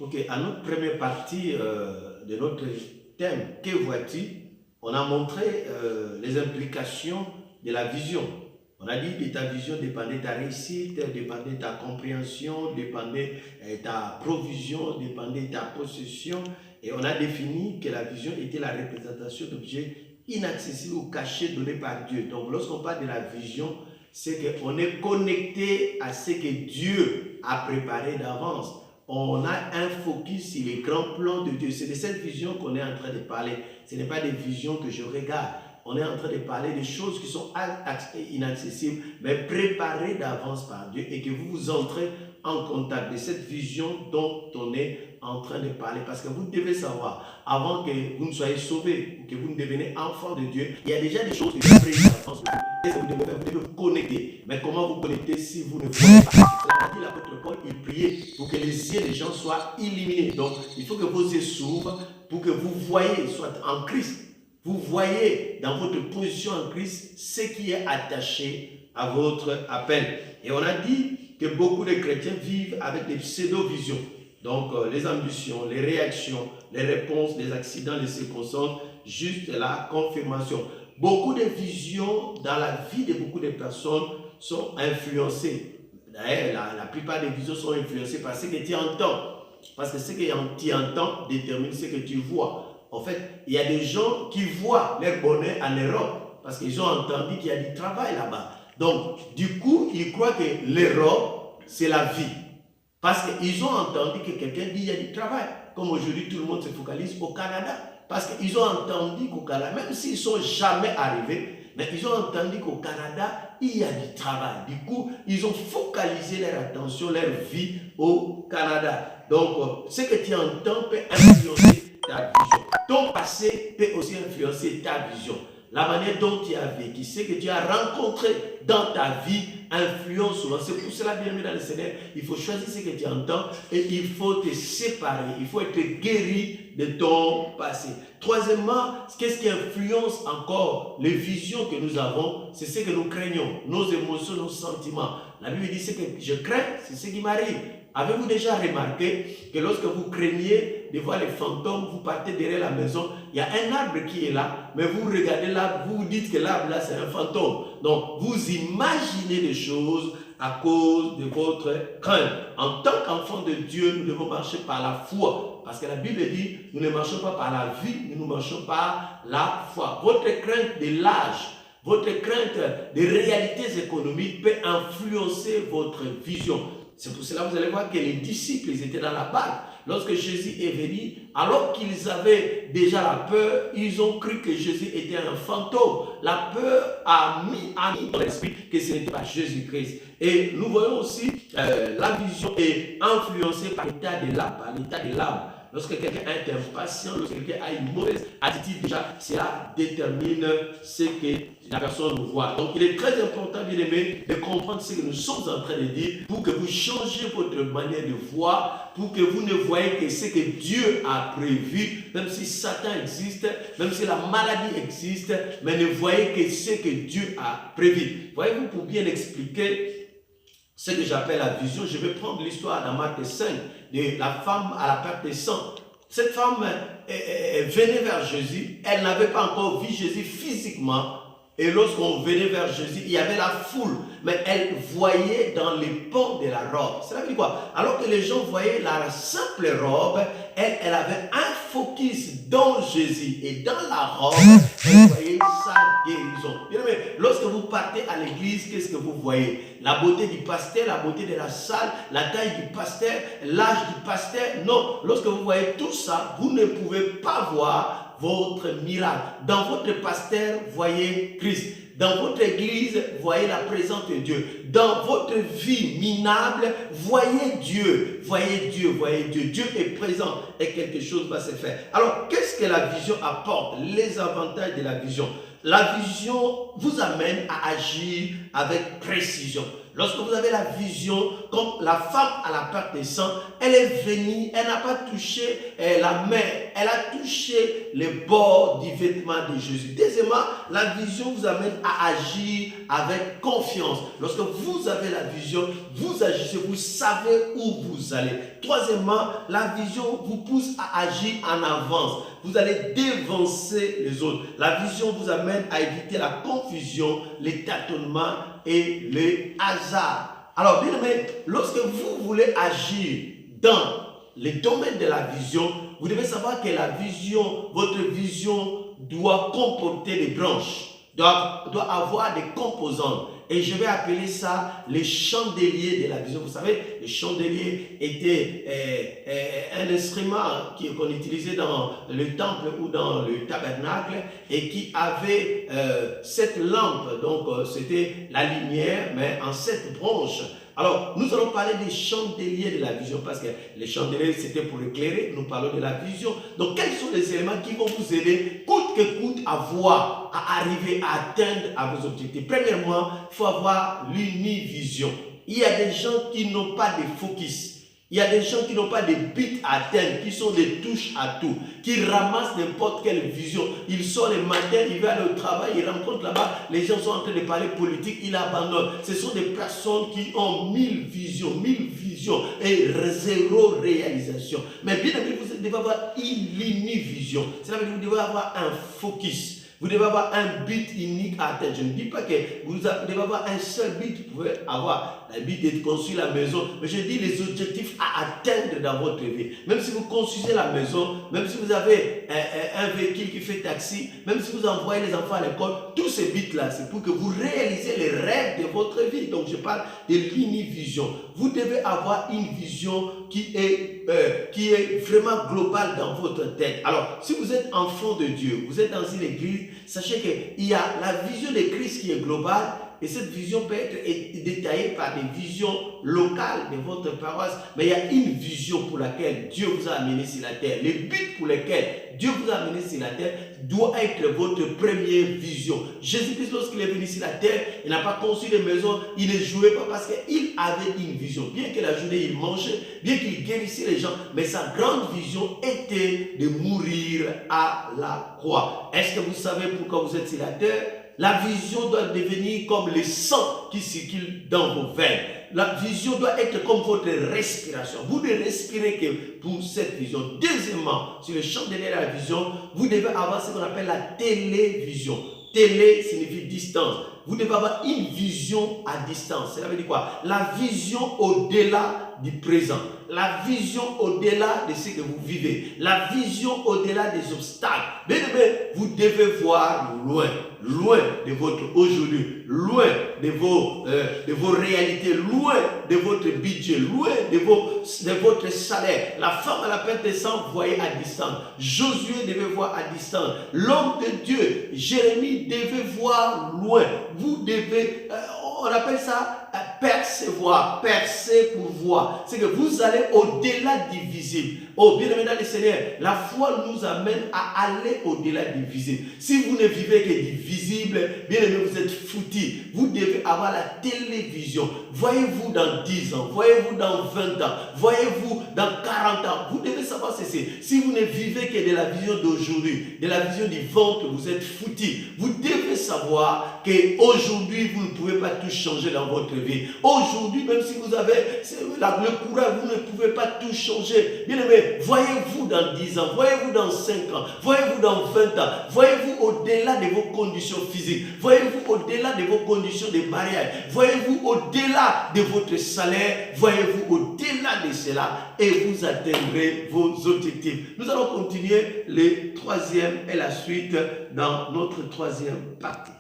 Ok, à notre première partie de notre thème, que vois-tu? On a montré les implications de la vision. On a dit que ta vision dépendait de ta réussite, dépendait de ta compréhension, dépendait de ta provision, dépendait de ta possession. Et on a défini que la vision était la représentation d'objets inaccessibles ou cachés donnés par Dieu. Donc lorsqu'on parle de la vision, c'est qu'on est connecté à ce que Dieu a préparé d'avance. On a un focus sur les grands plans de Dieu. C'est de cette vision qu'on est en train de parler. Ce n'est pas des visions que je regarde. On est en train de parler des choses qui sont inaccessibles, mais préparées d'avance par Dieu et que vous entrez en contact de cette vision dont on est en train de parler. Parce que vous devez savoir, avant que vous ne soyez sauvés ou que vous ne deveniez enfant de Dieu, il y a déjà des choses que Dieu a prévues d'avance. Qu'est-ce que vous devez faire? Vous devez vous connecter. Mais comment vous connecter si vous ne voyez pas? Cela dit, l'apôtre Paul, il priait pour que les yeux des gens soient illuminés. Donc, il faut que vos yeux s'ouvrent pour que vous voyez, soit en Christ. Vous voyez dans votre position en Christ ce qui est attaché à votre appel. Et on a dit que beaucoup de chrétiens vivent avec des pseudo-visions. Donc, les ambitions, les réactions, les réponses, les accidents, les circonstances, juste la confirmation. Beaucoup de visions dans la vie de beaucoup de personnes sont influencées. D'ailleurs, la plupart des visions sont influencées par ce que tu entends. Parce que ce que tu entends détermine ce que tu vois. En fait, il y a des gens qui voient leur bonheur en Europe parce qu'ils ont entendu qu'il y a du travail là-bas. Donc, du coup, ils croient que l'Europe, c'est la vie. Parce qu'ils ont entendu que quelqu'un dit qu'il y a du travail. Comme aujourd'hui, tout le monde se focalise au Canada. Parce qu'ils ont entendu qu'au Canada, même s'ils ne sont jamais arrivés, mais ils ont entendu qu'au Canada, il y a du travail. Du coup, ils ont focalisé leur attention, leur vie au Canada. Donc, ce que tu entends peut influencer ta vision. Ton passé peut aussi influencer ta vision. La manière dont tu as vécu, ce que tu as rencontré dans ta vie influence souvent. C'est pour cela, bien aimé dans le Seigneur, il faut choisir ce que tu entends et il faut te séparer. Il faut être guéri de ton passé. Troisièmement, qu'est-ce qui influence encore les visions que nous avons? C'est ce que nous craignons, nos émotions, nos sentiments. La Bible dit ce que je crains, c'est ce qui m'arrive. Avez-vous déjà remarqué que lorsque vous craignez de voir les fantômes, vous partez derrière la maison, il y a un arbre qui est là, mais vous regardez l'arbre, vous vous dites que l'arbre là c'est un fantôme. Donc vous imaginez des choses à cause de votre crainte. En tant qu'enfant de Dieu, nous devons marcher par la foi. Parce que la Bible dit, nous ne marchons pas par la vie, mais nous marchons par la foi. Votre crainte de l'âge, votre crainte des réalités économiques peut influencer votre vision. C'est pour cela que vous allez voir que les disciples, ils étaient dans la barque. Lorsque Jésus est venu, alors qu'ils avaient déjà la peur, ils ont cru que Jésus était un fantôme. La peur a mis dans l'esprit que ce n'était pas Jésus-Christ. Et nous voyons aussi la vision est influencée par l'état de l'âme. Lorsque quelqu'un est impatient, lorsque quelqu'un a une mauvaise attitude, déjà, cela détermine ce que la personne voit. Donc, il est très important, bien aimé, de comprendre ce que nous sommes en train de dire pour que vous changiez votre manière de voir, pour que vous ne voyez que ce que Dieu a prévu, même si Satan existe, même si la maladie existe, mais ne voyez que ce que Dieu a prévu. Voyez-vous, pour bien expliquer ce que j'appelle la vision, je vais prendre l'histoire dans Marc 5 de la femme à la perte de sang. Cette femme venait vers Jésus, elle n'avait pas encore vu Jésus physiquement. Et lorsqu'on venait vers Jésus, il y avait la foule, mais elle voyait dans les pans de la robe. Cela veut dire quoi? Alors que les gens voyaient la simple robe, elle avait un focus dans Jésus et dans la robe, elle voyait sa guérison. Bien aimé, lorsque vous partez à l'église, qu'est-ce que vous voyez? La beauté du pasteur, la beauté de la salle, la taille du pasteur, l'âge du pasteur. Non, lorsque vous voyez tout ça, vous ne pouvez pas voir votre miracle. Dans votre pasteur, voyez Christ. Dans votre église, voyez la présence de Dieu. Dans votre vie minable, voyez Dieu. Voyez Dieu, voyez Dieu. Dieu est présent et quelque chose va se faire. Alors, qu'est-ce que la vision apporte? Les avantages de la vision. La vision vous amène à agir avec précision. Lorsque vous avez la vision, comme la femme à la perte des sangs, elle est venue, elle n'a pas touché la main, elle a touché les bords du vêtement de Jésus. Deuxièmement, la vision vous amène à agir avec confiance. Lorsque vous avez la vision, vous agissez, vous savez où vous allez. Troisièmement, la vision vous pousse à agir en avance. Vous allez dévancer les autres. La vision vous amène à éviter la confusion, les tâtonnements et les hasards. Alors, bien aimé, lorsque vous voulez agir dans les domaines de la vision, vous devez savoir que la vision, votre vision doit comporter des branches, doit avoir des composantes. Et je vais appeler ça les chandeliers de la vision. Vous savez, les chandeliers étaient un instrument qu'on utilisait dans le temple ou dans le tabernacle et qui avait cette lampe. Donc, c'était la lumière, mais en 7 branches. Alors, nous allons parler des chandeliers de la vision parce que les chandeliers, c'était pour éclairer. Nous parlons de la vision. Donc, quels sont les éléments qui vont vous aider, coûte que coûte, à voir, à arriver à atteindre à vos objectifs? Premièrement, il faut avoir l'univision. Il y a des gens qui n'ont pas de focus. Il y a des gens qui n'ont pas de buts à atteindre, qui sont des touches à tout, qui ramassent n'importe quelle vision. Il sort le matin, il va aller au travail, il rencontre là-bas, les gens sont en train de parler politique, il abandonne. Ce sont des personnes qui ont 1000 visions et 0 réalisation. Mais bien évidemment, vous devez avoir une vision. Cela veut dire que vous devez avoir un focus. Vous devez avoir un but unique à atteindre. Je ne dis pas que vous devez avoir un seul but. Vous pouvez avoir le but de construire la maison. Mais je dis les objectifs à atteindre dans votre vie. Même si vous construisez la maison, même si vous avez un véhicule qui fait taxi, même si vous envoyez les enfants à l'école, tous ces buts-là, c'est pour que vous réalisez les rêves de votre vie. Donc je parle de l'univision. Vous devez avoir une vision qui est vraiment globale dans votre tête. Alors, si vous êtes enfant de Dieu, vous êtes dans une église, sachez qu'il y a la vision de Christ qui est globale et cette vision peut être détaillée par des visions locales de votre paroisse, mais il y a une vision pour laquelle Dieu vous a amené sur la terre. Le but pour lequel Dieu vous a amené sur la terre doit être votre première vision. Jésus-Christ, lorsqu'il est venu sur la terre, il n'a pas construit de maison, il ne jouait pas parce qu'il avait une vision. Bien que la journée il mangeait, bien qu'il guérissait les gens, mais sa grande vision était de mourir à la croix. Est-ce que vous savez pourquoi vous êtes sur la terre? La vision doit devenir comme le sang qui circule dans vos veines. La vision doit être comme votre respiration. Vous ne respirez que pour cette vision. Deuxièmement, sur le chandelier de la vision, vous devez avoir ce qu'on appelle la télévision. Télé signifie distance. Vous devez avoir une vision à distance. Cela veut dire quoi? La vision au-delà du présent. La vision au-delà de ce que vous vivez. La vision au-delà des obstacles. Mais vous devez voir loin. Loin de votre aujourd'hui. Loin de vos réalités. Loin de votre budget. Loin de votre salaire. La femme à la perte des sangs voyait à distance. Josué devait voir à distance. L'homme de Dieu, Jérémie, devait voir loin. Vous devez, on appelle ça percevoir, percer pour voir. C'est que vous allez au-delà du visible. Oh, bien aimé dans le Seigneur, la foi nous amène à aller au-delà du visible. Si vous ne vivez que du visible, bien aimé, vous êtes foutus. Vous devez avoir la télévision. Voyez-vous dans 10 ans, voyez-vous dans 20 ans, voyez-vous dans 40 ans. Vous devez savoir ceci. Si vous ne vivez que de la vision d'aujourd'hui, de la vision du ventre, vous êtes foutus. Vous devez savoir qu'aujourd'hui, vous ne pouvez pas tout changer dans votre vie. Aujourd'hui, même si vous avez le courage, vous ne pouvez pas tout changer. Bien aimé, voyez-vous dans 10 ans, voyez-vous dans 5 ans, voyez-vous dans 20 ans, voyez-vous au-delà de vos conditions physiques, voyez-vous au-delà de vos conditions de mariage, voyez-vous au-delà de votre salaire, voyez-vous au-delà de cela et vous atteindrez vos objectifs. Nous allons continuer le troisième et la suite dans notre troisième partie.